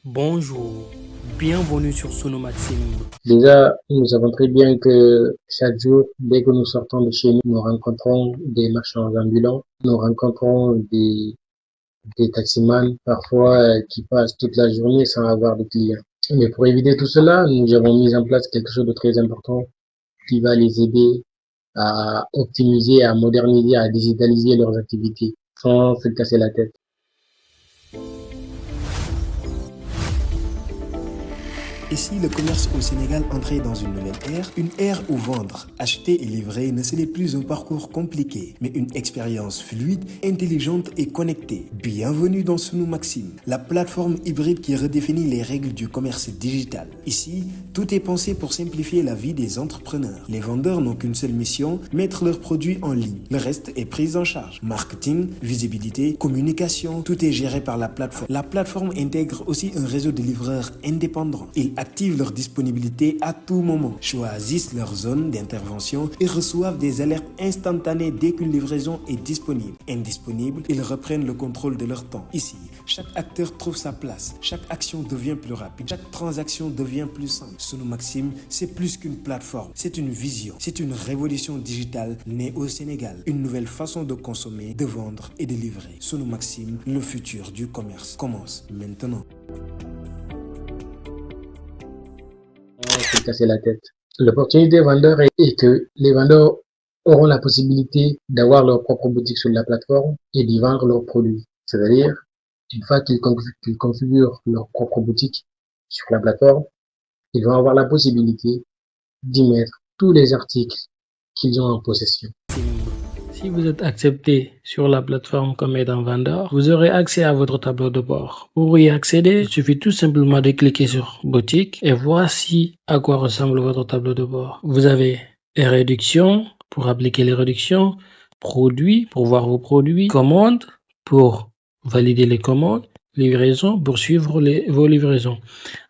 Bonjour, bienvenue sur Sono Maxime. Déjà, nous savons très bien que chaque jour, dès que nous sortons de chez nous, nous rencontrons des marchands ambulants, nous rencontrons des taximans, parfois qui passent toute la journée sans avoir de clients. Mais pour éviter tout cela, nous avons mis en place quelque chose de très important qui va les aider à optimiser, à moderniser, à digitaliser leurs activités sans se casser la tête. Et si le commerce au Sénégal entrait dans une ère où vendre, acheter et livrer ne serait plus un parcours compliqué, mais une expérience fluide, intelligente et connectée. Bienvenue dans Sunu Maxime, la plateforme hybride qui redéfinit les règles du commerce digital. Ici, tout est pensé pour simplifier la vie des entrepreneurs. Les vendeurs n'ont qu'une seule mission, mettre leurs produits en ligne. Le reste est pris en charge. Marketing, visibilité, communication, tout est géré par la plateforme. La plateforme intègre aussi un réseau de livreurs indépendants. Ils activent leur disponibilité à tout moment, choisissent leur zone d'intervention et reçoivent des alertes instantanées dès qu'une livraison est disponible. Indisponible, ils reprennent le contrôle de leur temps. Ici, chaque acteur trouve sa place, chaque action devient plus rapide, chaque transaction devient plus simple. Sono Maxime, c'est plus qu'une plateforme, c'est une vision, c'est une révolution digitale née au Sénégal. Une nouvelle façon de consommer, de vendre et de livrer. Sono Maxime, le futur du commerce commence maintenant. Sans se casser la tête. L'opportunité des vendeurs est que les vendeurs auront la possibilité d'avoir leur propre boutique sur la plateforme et d'y vendre leurs produits. C'est-à-dire, une fois qu'ils configurent leur propre boutique sur la plateforme, ils vont avoir la possibilité d'y mettre tous les articles qu'ils ont en possession. Si vous êtes accepté sur la plateforme comme étant vendeur, vous aurez accès à votre tableau de bord. Pour y accéder, il suffit tout simplement de cliquer sur boutique et voici à quoi ressemble votre tableau de bord. Vous avez les réductions pour appliquer les réductions, produits pour voir vos produits, commandes pour valider les commandes, livraison pour suivre vos livraisons,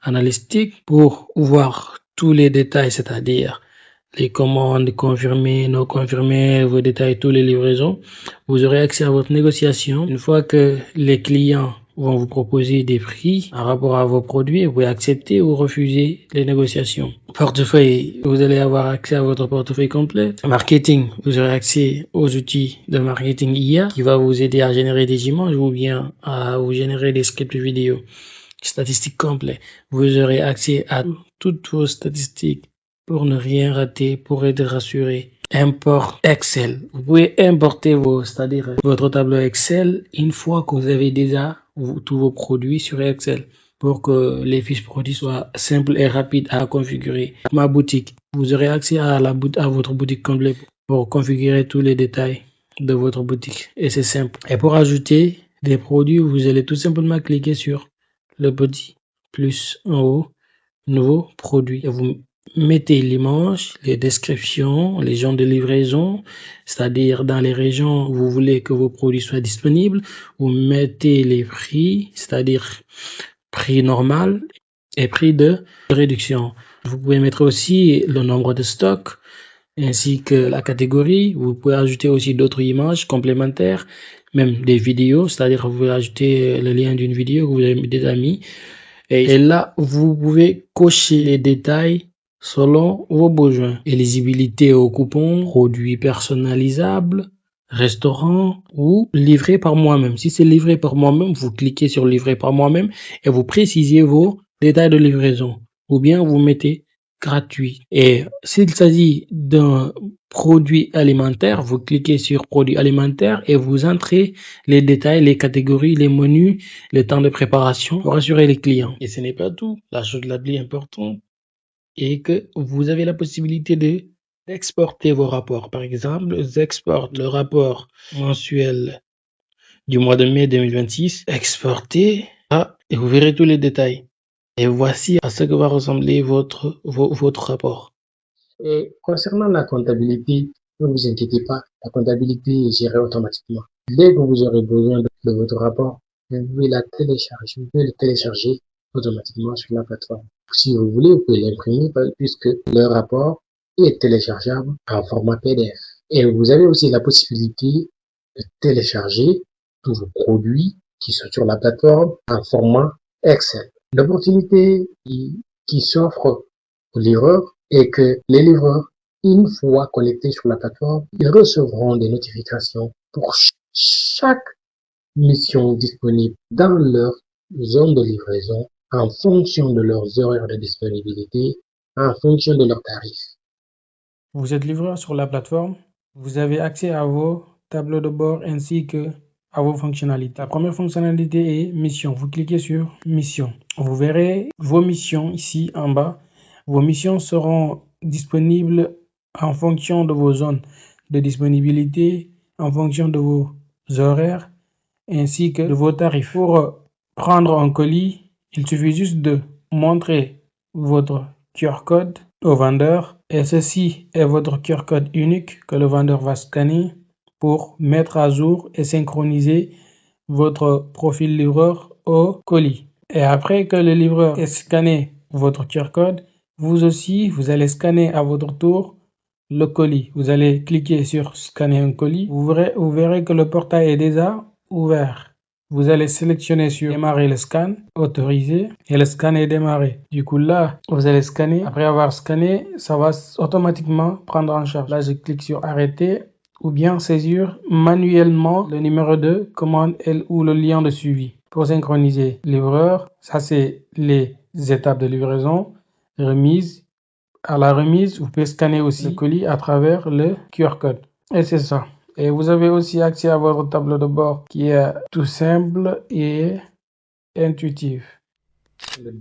analytique pour voir tous les détails, c'est-à-dire les commandes confirmées, non confirmées, vos détails, toutes les livraisons. Vous aurez accès à votre négociation. Une fois que les clients vont vous proposer des prix en rapport à vos produits, vous pouvez accepter ou refuser les négociations. Portefeuille, vous allez avoir accès à votre portefeuille complet. Marketing, vous aurez accès aux outils de marketing IA qui va vous aider à générer des images ou bien à vous générer des scripts vidéo. Statistiques complets, vous aurez accès à toutes vos statistiques pour ne rien rater, pour être rassuré. Import Excel. Vous pouvez importer c'est-à-dire votre tableau Excel une fois que vous avez déjà tous vos produits sur Excel pour que les fiches produits soient simples et rapides à configurer. Ma boutique. Vous aurez accès à votre boutique complète pour configurer tous les détails de votre boutique. Et c'est simple. Et pour ajouter des produits, vous allez tout simplement cliquer sur le petit plus en haut, nouveau produit. Et vous mettez l'image, les descriptions, les gens de livraison, c'est-à-dire dans les régions où vous voulez que vos produits soient disponibles. Vous mettez les prix, c'est-à-dire prix normal et prix de réduction. Vous pouvez mettre aussi le nombre de stocks ainsi que la catégorie. Vous pouvez ajouter aussi d'autres images complémentaires, même des vidéos, c'est-à-dire vous pouvez ajouter le lien d'une vidéo que vous avez déjà mis. Et là, vous pouvez cocher les détails selon vos besoins. Éligibilité aux coupons, produits personnalisables, restaurant ou livré par moi-même. Si c'est livré par moi-même, vous cliquez sur livrer par moi-même et vous précisez vos détails de livraison. Ou bien vous mettez gratuit. Et s'il s'agit d'un produit alimentaire, vous cliquez sur produit alimentaire et vous entrez les détails, les catégories, les menus, le temps de préparation pour assurer les clients. Et ce n'est pas tout. La chose la plus importante est que vous avez la possibilité d'exporter vos rapports. Par exemple, j'exporte le rapport mensuel du mois de mai 2026, exporter et vous verrez tous les détails. Et voici à ce que va ressembler votre rapport. Et concernant la comptabilité, ne vous inquiétez pas, la comptabilité est gérée automatiquement. Dès que vous aurez besoin de votre rapport, vous pouvez vous pouvez le télécharger automatiquement sur la plateforme. Si vous voulez, vous pouvez l'imprimer puisque le rapport est téléchargeable en format PDF. Et vous avez aussi la possibilité de télécharger tous vos produits qui sont sur la plateforme en format Excel. L'opportunité qui s'offre aux livreurs est que les livreurs, une fois connectés sur la plateforme, ils recevront des notifications pour chaque mission disponible dans leur zone de livraison en fonction de leurs horaires de disponibilité, en fonction de leurs tarifs. Vous êtes livreur sur la plateforme, vous avez accès à vos tableaux de bord ainsi que à vos fonctionnalités. La première fonctionnalité est mission. Vous cliquez sur mission. Vous verrez vos missions ici en bas. Vos missions seront disponibles en fonction de vos zones de disponibilité, en fonction de vos horaires ainsi que de vos tarifs. Pour prendre un colis, il suffit juste de montrer votre QR code au vendeur et ceci est votre QR code unique que le vendeur va scanner pour mettre à jour et synchroniser votre profil livreur au colis. Et après que le livreur ait scanné votre QR code, vous aussi, vous allez scanner à votre tour le colis. Vous allez cliquer sur scanner un colis. Vous verrez que le portail est déjà ouvert. Vous allez sélectionner sur démarrer le scan, autoriser et le scan est démarré. Du coup là, vous allez scanner. Après avoir scanné, ça va automatiquement prendre en charge. Là, je clique sur arrêter ou bien saisir manuellement le numéro de commande ou le lien de suivi. Pour synchroniser livreur, ça c'est les étapes de livraison, remise. À la remise, vous pouvez scanner aussi le colis à travers le QR code. Et c'est ça. Et vous avez aussi accès à votre tableau de bord qui est tout simple et intuitif.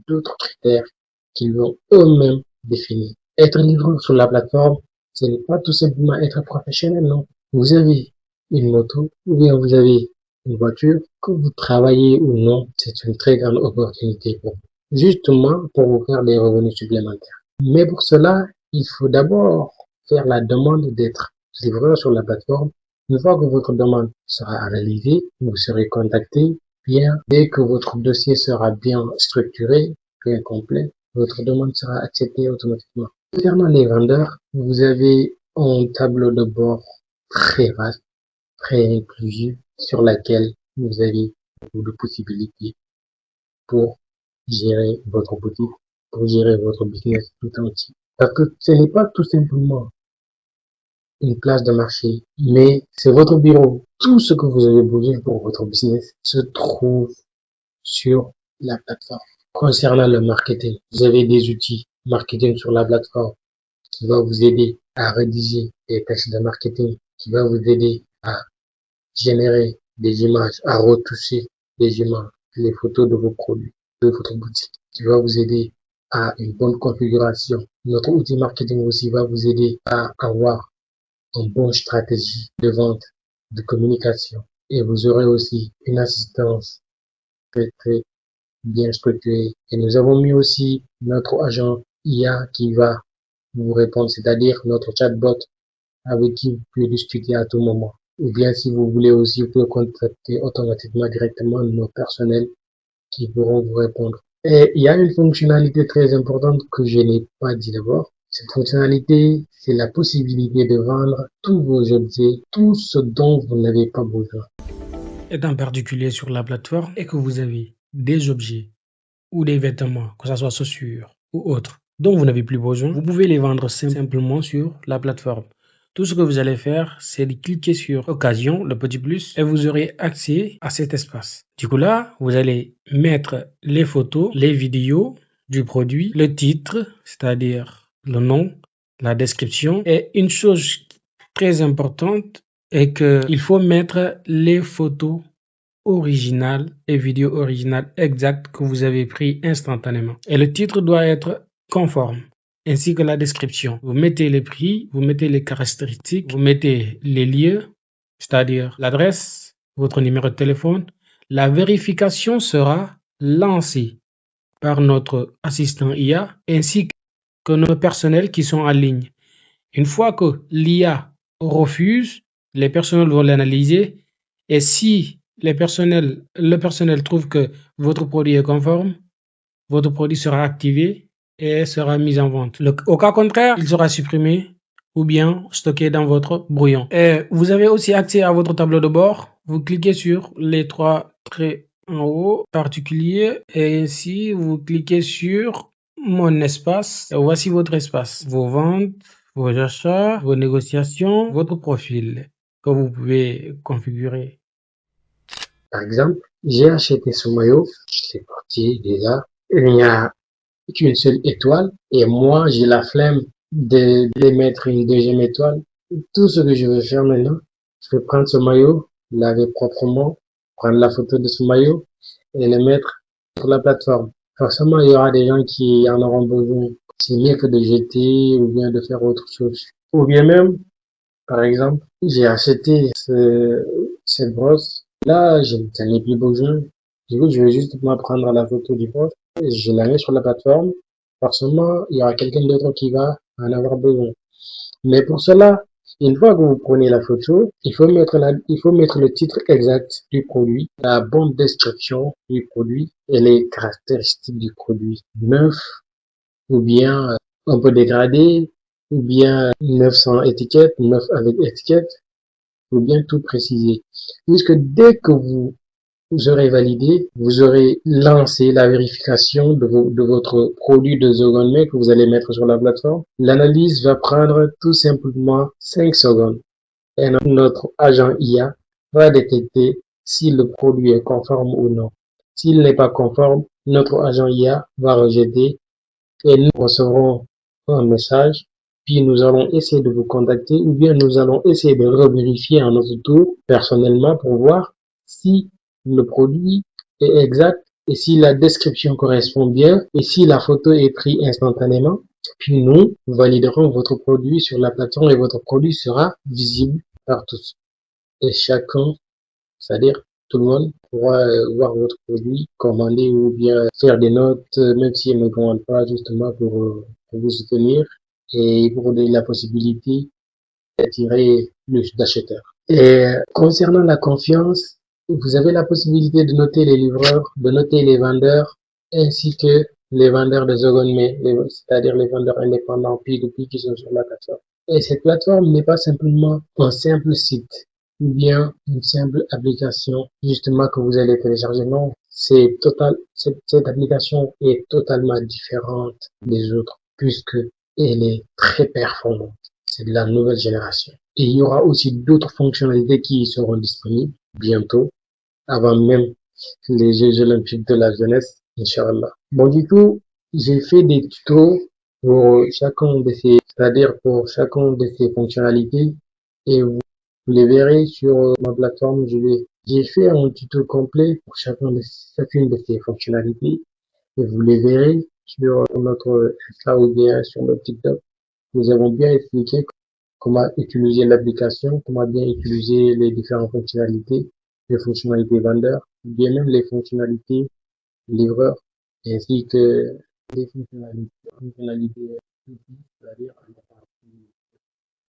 D'autres critères qu'ils vont eux-mêmes définir. Être livreur sur la plateforme, ce n'est pas tout simplement être professionnel, non. Vous avez une moto ou bien vous avez une voiture, que vous travaillez ou non, c'est une très grande opportunité pour vous. Justement pour vous faire des revenus supplémentaires. Mais pour cela, il faut d'abord faire la demande d'être livreur sur la plateforme. Une fois que votre demande sera réalisée, vous serez contacté. Bien, dès que votre dossier sera bien structuré, bien complet, votre demande sera acceptée automatiquement. Concernant les vendeurs, vous avez un tableau de bord très vaste, très inclusif, sur laquelle vous avez beaucoup de possibilités pour gérer votre boutique, pour gérer votre business tout entier. Parce que ce n'est pas tout simplement une place de marché, mais c'est votre bureau. Tout ce que vous avez besoin pour votre business se trouve sur la plateforme. Concernant le marketing, vous avez des outils marketing sur la plateforme qui va vous aider à rédiger des textes de marketing, qui va vous aider à générer des images, à retoucher des images, les photos de vos produits, de votre boutique, qui va vous aider à une bonne configuration. Notre outil marketing aussi va vous aider à avoir une bonne stratégie de vente, de communication. Et vous aurez aussi une assistance très, très bien structurée. Et nous avons mis aussi notre agent IA qui va vous répondre, c'est-à-dire notre chatbot avec qui vous pouvez discuter à tout moment. Ou bien si vous voulez aussi, vous pouvez contacter automatiquement directement nos personnels qui pourront vous répondre. Et il y a une fonctionnalité très importante que je n'ai pas dit d'abord. Cette fonctionnalité, c'est la possibilité de vendre tous vos objets, tout ce dont vous n'avez pas besoin. Étant particulier sur la plateforme et que vous avez des objets ou des vêtements, que ce soit chaussures ou autres, dont vous n'avez plus besoin, vous pouvez les vendre simplement sur la plateforme. Tout ce que vous allez faire, c'est de cliquer sur Occasion, le petit plus, et vous aurez accès à cet espace. Du coup là, vous allez mettre les photos, les vidéos du produit, le titre, c'est-à-dire le nom, la description. Et une chose très importante est qu'il faut mettre les photos originales et vidéos originales exactes que vous avez pris instantanément. Et le titre doit être conforme, ainsi que la description. Vous mettez les prix, vous mettez les caractéristiques, vous mettez les lieux, c'est-à-dire l'adresse, votre numéro de téléphone. La vérification sera lancée par notre assistant IA ainsi que nos personnels qui sont en ligne. Une fois que l'IA refuse, les personnels vont l'analyser et si le personnel trouve que votre produit est conforme, votre produit sera activé et sera mis en vente. Au cas contraire, il sera supprimé ou bien stocké dans votre brouillon. Et vous avez aussi accès à votre tableau de bord. Vous cliquez sur les trois traits en haut, particulier, et ainsi vous cliquez sur mon espace. Et voici votre espace. Vos ventes, vos achats, vos négociations, votre profil que vous pouvez configurer. Par exemple, j'ai acheté ce maillot, c'est parti déjà. Il n'y a qu'une seule étoile et moi j'ai la flemme de mettre une deuxième étoile. Tout ce que je veux faire maintenant, je vais prendre ce maillot, laver proprement, prendre la photo de ce maillot et le mettre sur la plateforme. Forcément, il y aura des gens qui en auront besoin. C'est mieux que de jeter ou bien de faire autre chose. Ou bien même, par exemple, j'ai acheté cette brosse. Là, je n'en ai plus besoin. Du coup, je vais juste prendre la photo du brosse et je la mets sur la plateforme. Forcément, il y aura quelqu'un d'autre qui va en avoir besoin. Mais pour cela, une fois que vous prenez la photo, il faut mettre le titre exact du produit, la bonne description du produit et les caractéristiques du produit. Neuf ou bien un peu dégradé, ou bien neuf sans étiquette, neuf avec étiquette, ou bien tout préciser. Puisque dès que vous aurez validé, vous aurez lancé la vérification de votre produit de seconde main que vous allez mettre sur la plateforme. L'analyse va prendre tout simplement 5 secondes. Et notre agent IA va détecter si le produit est conforme ou non. S'il n'est pas conforme, notre agent IA va rejeter et nous recevrons un message, puis nous allons essayer de vous contacter ou bien nous allons essayer de revérifier à notre tour personnellement pour voir si le produit est exact et si la description correspond bien et si la photo est prise instantanément. Puis nous validerons votre produit sur la plateforme et votre produit sera visible par tous. Et chacun, c'est-à-dire tout le monde pourra voir votre produit, commander ou bien faire des notes, même si elle ne commande pas, justement pour vous soutenir et pour donner la possibilité d'attirer plus d'acheteurs. Et concernant la confiance, vous avez la possibilité de noter les livreurs, de noter les vendeurs, ainsi que les vendeurs de seconde main, c'est-à-dire les vendeurs indépendants P2P qui sont sur la plateforme. Et cette plateforme n'est pas simplement un simple site ou bien une simple application justement que vous allez télécharger. Non, cette application est totalement différente des autres puisque elle est très performante. C'est de la nouvelle génération. Et il y aura aussi d'autres fonctionnalités qui seront disponibles bientôt, avant même les Jeux Olympiques de la jeunesse, Inch'Allah. Bon, du coup, j'ai fait des tutos pour chacun de ces, c'est-à-dire pour chacun de ces fonctionnalités et vous les verrez sur ma plateforme. J'ai fait un tuto complet pour chacune de ces fonctionnalités et vous les verrez sur notre Insta ou bien sur notre TikTok. Nous avons bien expliqué comment utiliser l'application, comment bien utiliser les différentes fonctionnalités, les fonctionnalités vendeurs, bien même les fonctionnalités livreurs, ainsi que les fonctionnalités, c'est-à-dire